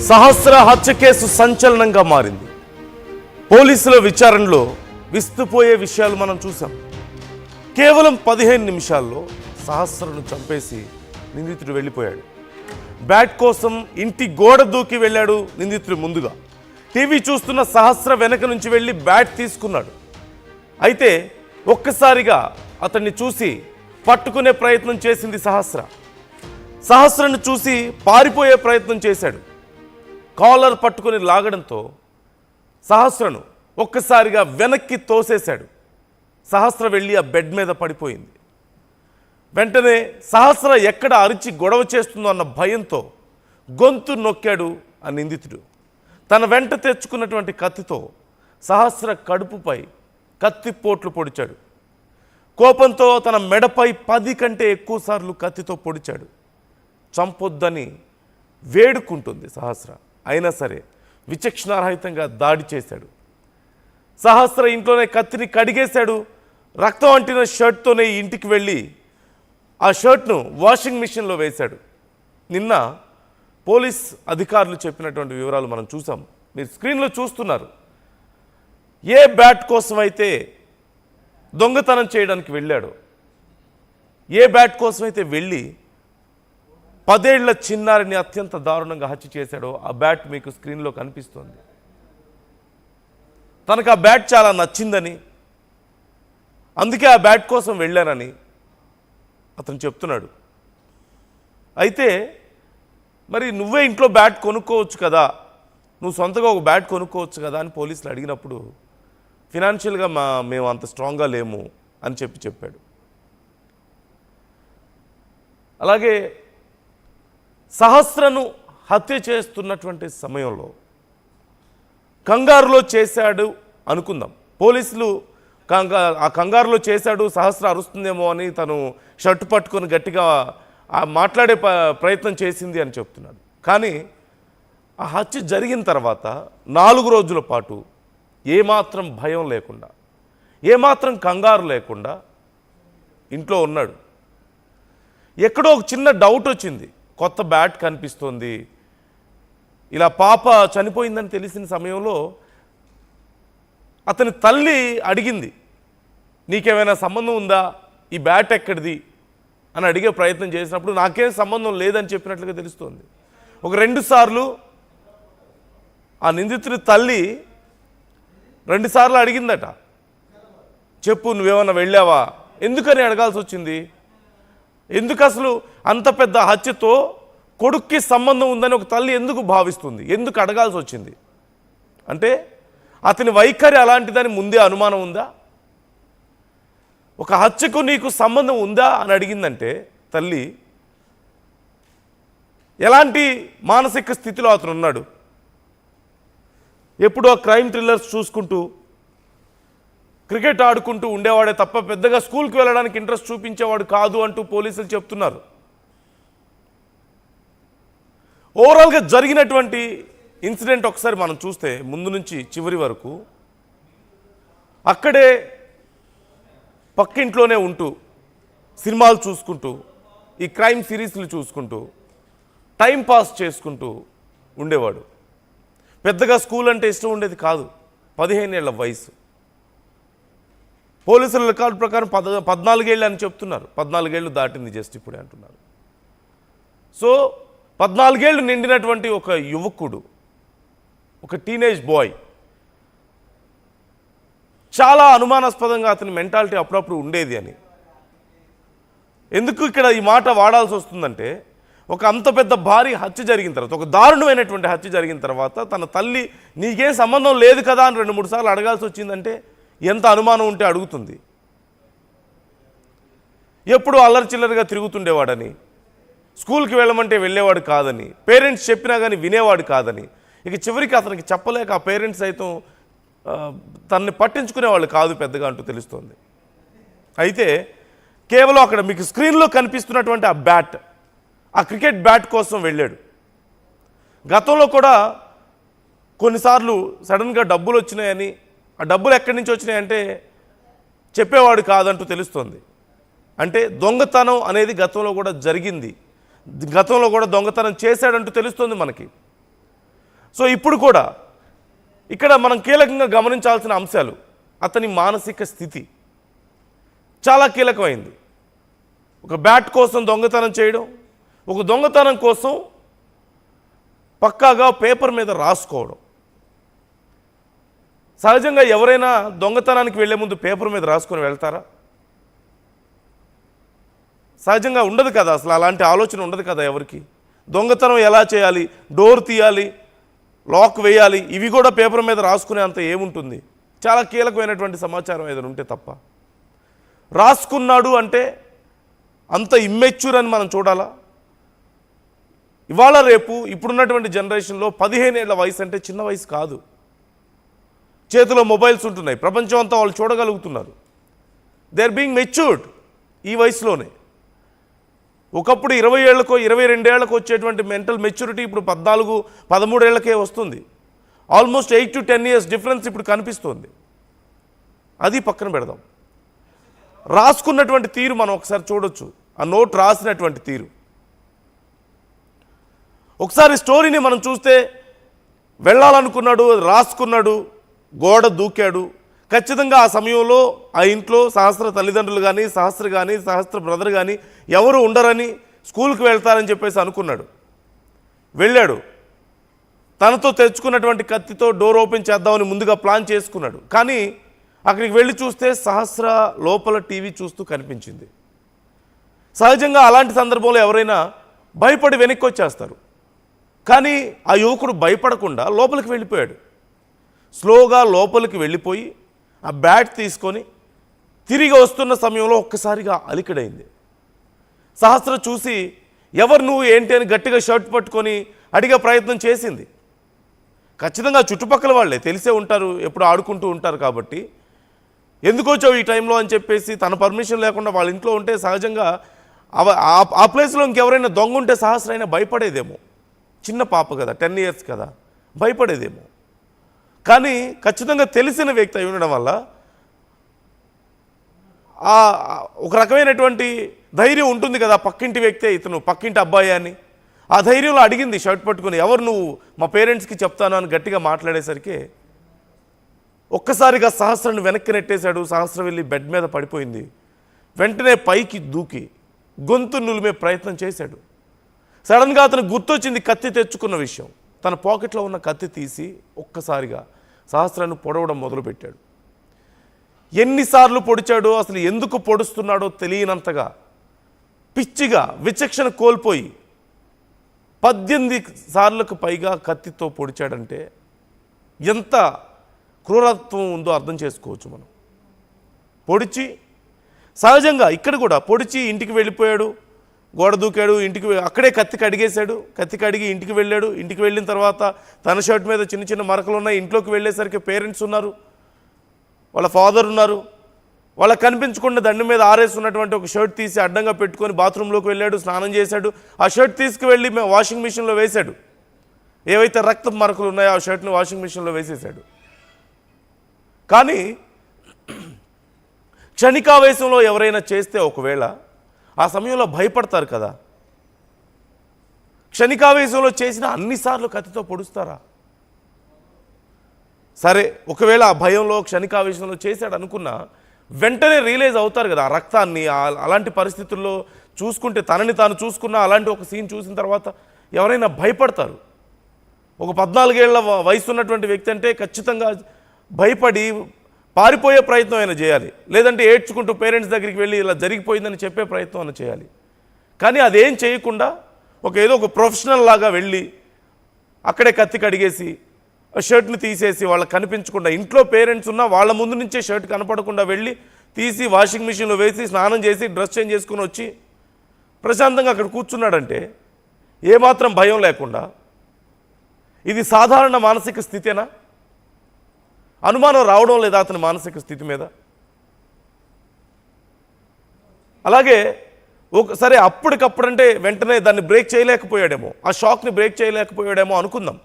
సహస్ర హత్య కేసు సంచలనంగా మారింది. పోలీసుల విచారణలో విస్తుపోయే విషయాలు మనం చూసాం. కేవలం 15 నిమిషాల్లో సహస్రను చంపేసి నిందితుడు వెళ్ళిపోయాడు. బ్యాట్ కోసం ఇంటి గోడ దూకి వెళ్ళాడు నిందితుడు. ముందుగా టీవీ చూస్తున్న సహస్ర వెనక నుంచి వెళ్ళి బ్యాట్ తీసుకున్నాడు. అయితే ఒక్కసారిగా అతన్ని చూసి పట్టుకునే ప్రయత్నం చేసింది సహస్ర. సహస్రను చూసి పారిపోయే ప్రయత్నం చేశాడు. కాలర్ పట్టుకొని లాగడంతో సహస్రను ఒక్కసారిగా వెనక్కి తోసేశాడు. సహస్ర వెళ్ళి ఆ బెడ్ మీద పడిపోయింది. వెంటనే సహస్ర ఎక్కడ అరిచి గొడవ చేస్తుందో అన్న భయంతో గొంతు నొక్కాడు ఆ నిందితుడు. తన వెంట తెచ్చుకున్నటువంటి కత్తితో సహస్ర కడుపుపై కత్తిపోట్లు పొడిచాడు. కోపంతో తన మెడపై 10 కంటే ఎక్కువ సార్లు కత్తితో పొడిచాడు. చంపొద్దని వేడుకుంటుంది సహస్ర. అయినా సరే విచక్షణారహితంగా దాడి చేశాడు. సహస్ర ఇంట్లోనే కత్తిని కడిగేశాడు. రక్తం అంటిన షర్ట్తోనే ఇంటికి వెళ్ళి ఆ షర్ట్ను వాషింగ్ మిషన్లో వేశాడు. నిన్న పోలీస్ అధికారులు చెప్పినటువంటి వివరాలు మనం చూసాం. మీరు స్క్రీన్లో చూస్తున్నారు. ఏ బ్యాట్ కోసమైతే దొంగతనం చేయడానికి వెళ్ళాడో, ఏ బ్యాట్ కోసమైతే వెళ్ళి 10 ఏళ్ల చిన్నారిని అత్యంత దారుణంగా హత్య చేశాడో ఆ బ్యాట్ మీకు స్క్రీన్లో కనిపిస్తోంది. తనకు ఆ బ్యాట్ చాలా నచ్చిందని, అందుకే ఆ బ్యాట్ కోసం వెళ్ళానని అతను చెప్తున్నాడు. అయితే మరి నువ్వే ఇంట్లో బ్యాట్ కొనుక్కోవచ్చు కదా, నువ్వు సొంతగా ఒక బ్యాట్ కొనుక్కోవచ్చు కదా అని పోలీసులు అడిగినప్పుడు ఫినాన్షియల్గా మేము అంత స్ట్రాంగ్గా లేము అని చెప్పాడు. అలాగే సహస్రను హత్య చేస్తున్నటువంటి సమయంలో కంగారులో చేశాడు అనుకుందాం. పోలీసులు ఆ కంగారులో చేశాడు, సహస్ర అరుస్తుందేమో అని తను షర్టు పట్టుకొని గట్టిగా మాట్లాడే ప్రయత్నం చేసింది అని చెప్తున్నాడు. కానీ ఆ హత్య జరిగిన తర్వాత 4 రోజుల పాటు ఏమాత్రం భయం లేకుండా, ఏమాత్రం కంగారు లేకుండా ఇంట్లో ఉన్నాడు. ఎక్కడో ఒక చిన్న డౌట్ వచ్చింది. కొత్త బ్యాట్ కనిపిస్తోంది, ఇలా పాప చనిపోయిందని తెలిసిన సమయంలో అతని తల్లి అడిగింది, నీకేమైనా సంబంధం ఉందా, ఈ బ్యాట్ ఎక్కడిది అని అడిగే ప్రయత్నం చేసినప్పుడు నాకేం సంబంధం లేదని చెప్పినట్లుగా తెలుస్తోంది. ఒక 2 సార్లు ఆ నిందితుడి తల్లి 2 సార్లు అడిగిందట, చెప్పు నువ్వేమన్నా వెళ్ళావా, ఎందుకని అడగాల్సి వచ్చింది, ఎందుకు అసలు అంత పెద్ద హత్యతో కొడుక్కి సంబంధం ఉందని ఒక తల్లి ఎందుకు భావిస్తుంది, ఎందుకు అడగాల్సి వచ్చింది అంటే అతని వైఖరి అలాంటిదని ముందే అనుమానం ఉందా? ఒక హత్యకు నీకు సంబంధం ఉందా అని అడిగిందంటే తల్లి ఎలాంటి మానసిక స్థితిలో అతను ఉన్నాడు. ఎప్పుడో క్రైమ్ థ్రిల్లర్స్ చూసుకుంటూ క్రికెట్ ఆడుకుంటూ ఉండేవాడే తప్ప పెద్దగా స్కూల్కి వెళ్ళడానికి ఇంట్రెస్ట్ చూపించేవాడు కాదు అంటూ పోలీసులు చెప్తున్నారు. ఓవరాల్గా జరిగినటువంటి ఇన్సిడెంట్ ఒకసారి మనం చూస్తే ముందు నుంచి చివరి వరకు అక్కడే పక్కింట్లోనే ఉంటూ సినిమాలు చూసుకుంటూ ఈ క్రైమ్ సిరీస్లు చూసుకుంటూ టైం పాస్ చేసుకుంటూ ఉండేవాడు. పెద్దగా స్కూల్ అంటే ఇష్టం ఉండేది కాదు. 15 ఏళ్ల వయసు. పోలీసుల రికార్డు ప్రకారం 14 ఏళ్ళు అని చెప్తున్నారు. 14 ఏళ్ళు దాటింది జస్ట్ ఇప్పుడే అంటున్నారు. సో 14 ఏళ్ళు నిండినటువంటి ఒక యువకుడు, ఒక టీనేజ్ బాయ్, చాలా అనుమానాస్పదంగా అతని మెంటాలిటీ అప్పుడప్పుడు ఉండేది అని. ఎందుకు ఇక్కడ ఈ మాట వాడాల్సి వస్తుందంటే ఒక అంత పెద్ద భారీ హత్య జరిగిన తర్వాత, ఒక దారుణమైనటువంటి హత్య జరిగిన తర్వాత తన తల్లి నీకేం సంబంధం లేదు కదా అని 2-3 సార్లు అడగాల్సి వచ్చిందంటే ఎంత అనుమానం ఉంటే అడుగుతుంది. ఎప్పుడు అల్లరి చిల్లరిగా తిరుగుతుండేవాడని, స్కూల్కి వెళ్ళమంటే వెళ్ళేవాడు కాదని, పేరెంట్స్ చెప్పినా కానీ వినేవాడు కాదని, ఇక చివరికి అతనికి చెప్పలేక ఆ పేరెంట్స్ సైతం తనని పట్టించుకునేవాళ్ళు కాదు పెద్దగా అంటూ తెలుస్తోంది. అయితే కేవలం అక్కడ మీకు స్క్రీన్లో కనిపిస్తున్నటువంటి ఆ బ్యాట్, ఆ క్రికెట్ బ్యాట్ కోసం వెళ్ళాడు. గతంలో కూడా కొన్నిసార్లు సడన్గా డబ్బులు వచ్చినాయని, ఆ డబ్బులు ఎక్కడి నుంచి వచ్చినాయంటే చెప్పేవాడు కాదంటూ తెలుస్తోంది. అంటే దొంగతనం అనేది గతంలో కూడా జరిగింది, గతంలో కూడా దొంగతనం చేశాడంటూ తెలుస్తోంది మనకి. సో ఇప్పుడు కూడా ఇక్కడ మనం కీలకంగా గమనించాల్సిన అంశాలు, అతని మానసిక స్థితి చాలా కీలకమైంది. ఒక బ్యాట్ కోసం దొంగతనం చేయడం, ఒక దొంగతనం కోసం పక్కాగా పేపర్ మీద రాసుకోవడం. సహజంగా ఎవరైనా దొంగతనానికి వెళ్లే ముందు పేపర్ మీద రాసుకొని వెళ్తారా? సహజంగా ఉండదు కదా, అసలు అలాంటి ఆలోచన ఉండదు కదా ఎవరికి. దొంగతనం ఎలా చేయాలి, డోర్ తీయాలి, లాక్ వేయాలి, ఇవి కూడా పేపర్ మీద రాసుకునే అంత ఏముంటుంది? చాలా కీలకమైనటువంటి సమాచారం ఏదైనా ఉంటే తప్ప. రాసుకున్నాడు అంటే అంత ఇమ్మెచ్యూర్ అని మనం చూడాలా? ఇవాళ రేపు ఇప్పుడున్నటువంటి జనరేషన్లో 15 ఏళ్ల వయసు అంటే చిన్న వయసు కాదు. చేతిలో మొబైల్స్ ఉంటున్నాయి, ప్రపంచం అంతా వాళ్ళు చూడగలుగుతున్నారు. దే ఆర్ బీయింగ్ మెచ్యూర్డ్ ఈ వయసులోనే. ఒకప్పుడు 20 ఏళ్లకో 22 ఏళ్లకు వచ్చేటువంటి మెంటల్ మెచ్యూరిటీ ఇప్పుడు 14-13 ఏళ్లకే వస్తుంది. ఆల్మోస్ట్ 8 to 10 years డిఫరెన్స్ ఇప్పుడు కనిపిస్తుంది. అది పక్కన పెడదాం. రాసుకున్నటువంటి తీరు మనం ఒకసారి చూడొచ్చు, ఆ నోట్ రాసినటువంటి తీరు. ఒకసారి స్టోరీని మనం చూస్తే వెళ్ళాలనుకున్నాడు, రాసుకున్నాడు, గోడ దూకాడు. ఖచ్చితంగా ఆ సమయంలో ఆ ఇంట్లో సహస్ర తల్లిదండ్రులు కానీ, సహస్ర కానీ, సహస్ర బ్రదర్ కానీ ఎవరు ఉండరని, స్కూల్కి వెళ్తారని చెప్పేసి అనుకున్నాడు. వెళ్ళాడు. తనతో తెచ్చుకున్నటువంటి కత్తితో డోర్ ఓపెన్ చేద్దామని ముందుగా ప్లాన్ చేసుకున్నాడు. కానీ అక్కడికి వెళ్ళి చూస్తే సహస్ర లోపల టీవీ చూస్తూ కనిపించింది. సహజంగా అలాంటి సందర్భంలో ఎవరైనా భయపడి వెనక్కి వచ్చేస్తారు. కానీ ఆ యువకుడు భయపడకుండా లోపలికి వెళ్ళిపోయాడు. స్లోగా లోపలికి వెళ్ళిపోయి ఆ బ్యాట్ తీసుకొని తిరిగి వస్తున్న సమయంలో ఒక్కసారిగా అలికిడైంది. సహస్ర చూసి ఎవరు నువ్వు ఏంటి అని గట్టిగా షర్ట్ పట్టుకొని అడిగే ప్రయత్నం చేసింది. ఖచ్చితంగా చుట్టుపక్కల వాళ్ళే తెలిసే ఉంటారు, ఎప్పుడు ఆడుకుంటూ ఉంటారు కాబట్టి ఎందుకు వచ్చావు ఈ టైంలో అని చెప్పేసి తన పర్మిషన్ లేకుండా వాళ్ళ ఇంట్లో ఉంటే సహజంగా ఆ ప్లేస్లో ఇంకెవరైనా దొంగ ఉంటే సహస్ర అయినా భయపడేదేమో. చిన్న పాప కదా, 10 years కదా, భయపడేదేమో. కానీ ఖచ్చితంగా తెలిసిన వ్యక్తి అయి ఉండడం వల్ల ఒక రకమైనటువంటి ధైర్యం ఉంటుంది కదా, పక్కింటి వ్యక్తే ఇతను, పక్కింటి అబ్బాయి అని. ఆ ధైర్యంలో అడిగింది షర్ట్ పట్టుకుని, ఎవరు నువ్వు, మా పేరెంట్స్కి చెప్తాను అని గట్టిగా మాట్లాడేసరికి ఒక్కసారిగా సహస్రను వెనక్కి నెట్టేశాడు. సహస్ర వెళ్ళి బెడ్ మీద పడిపోయింది. వెంటనే పైకి దూకి గొంతు నులిమే ప్రయత్నం చేశాడు. సడన్గా అతను గుర్తొచ్చింది కత్తి తెచ్చుకున్న విషయం. తన పాకెట్లో ఉన్న కత్తి తీసి ఒక్కసారిగా సహస్రను పొడవడం మొదలుపెట్టాడు. ఎన్నిసార్లు పొడిచాడో, అసలు ఎందుకు పొడుస్తున్నాడో తెలియనంతగా పిచ్చిగా విచక్షణ కోల్పోయి 18 సార్లకు పైగా కత్తితో పొడిచాడంటే ఎంత క్రూరత్వం ఉందో అర్థం చేసుకోవచ్చు మనం. పొడిచి సహజంగా ఇక్కడ కూడా పొడిచి ఇంటికి వెళ్ళిపోయాడు, గోడ దూకాడు, ఇంటికి అక్కడే కత్తి కడిగేశాడు. కత్తి కడిగి ఇంటికి వెళ్ళాడు. ఇంటికి వెళ్ళిన తర్వాత తన షర్ట్ మీద చిన్న చిన్న మరకలు ఉన్నాయి. ఇంట్లోకి వెళ్ళేసరికి పేరెంట్స్ ఉన్నారు, వాళ్ళ ఫాదర్ ఉన్నారు. వాళ్ళకి కనిపించకుండా దండి మీద ఆరేస్తున్నటువంటి ఒక షర్ట్ తీసి అడ్డంగా పెట్టుకొని బాత్రూంలోకి వెళ్ళాడు, స్నానం చేశాడు. ఆ షర్ట్ తీసుకువెళ్ళి వాషింగ్ మిషన్లో వేశాడు. ఏవైతే రక్త మరకలు ఉన్నాయో ఆ షర్ట్ని వాషింగ్ మిషన్లో వేసేసాడు. కానీ క్షణికావేశంలో ఎవరైనా చేస్తే ఒకవేళ ఆ సమయంలో భయపడతారు కదా. క్షణికావేశంలో చేసిన అన్నిసార్లు కత్తితో పొడుస్తారా? సరే, ఒకవేళ ఆ భయంలో క్షణికావేశంలో చేశాడు అనుకున్నా వెంటనే రియలైజ్ అవుతారు కదా ఆ రక్తాన్ని. అలాంటి పరిస్థితుల్లో చూసుకుంటే తనని తాను చూసుకున్న అలాంటి ఒక సీన్ చూసిన తర్వాత ఎవరైనా భయపడతారు. ఒక 14 ఏళ్ల వయసు ఉన్నటువంటి వ్యక్తి అంటే ఖచ్చితంగా భయపడి పారిపోయే ప్రయత్నం అయినా చేయాలి, లేదంటే ఏడ్చుకుంటూ పేరెంట్స్ దగ్గరికి వెళ్ళి ఇలా జరిగిపోయిందని చెప్పే ప్రయత్నం అయినా చేయాలి. కానీ అదేం చేయకుండా ఏదో ఒక ప్రొఫెషనల్ లాగా వెళ్ళి అక్కడే కత్తి కడిగేసి షర్ట్ని తీసేసి వాళ్ళకి కనిపించకుండా, ఇంట్లో పేరెంట్స్ ఉన్నా వాళ్ళ ముందు నుంచే షర్ట్ కనపడకుండా వెళ్ళి తీసి వాషింగ్ మిషన్లో వేసి స్నానం చేసి డ్రెస్ చేంజ్ చేసుకుని వచ్చి ప్రశాంతంగా అక్కడ కూర్చున్నాడంటే ఏమాత్రం భయం లేకుండా, ఇది సాధారణ మానసిక స్థితేనా? అనుమానం రావడం లేదా అతని మానసిక స్థితి మీద? అలాగే సరే అప్పటికప్పుడంటే వెంటనే దాన్ని బ్రేక్ చేయలేకపోయాడేమో, ఆ షాక్ని బ్రేక్ చేయలేకపోయాడేమో అనుకుందాం.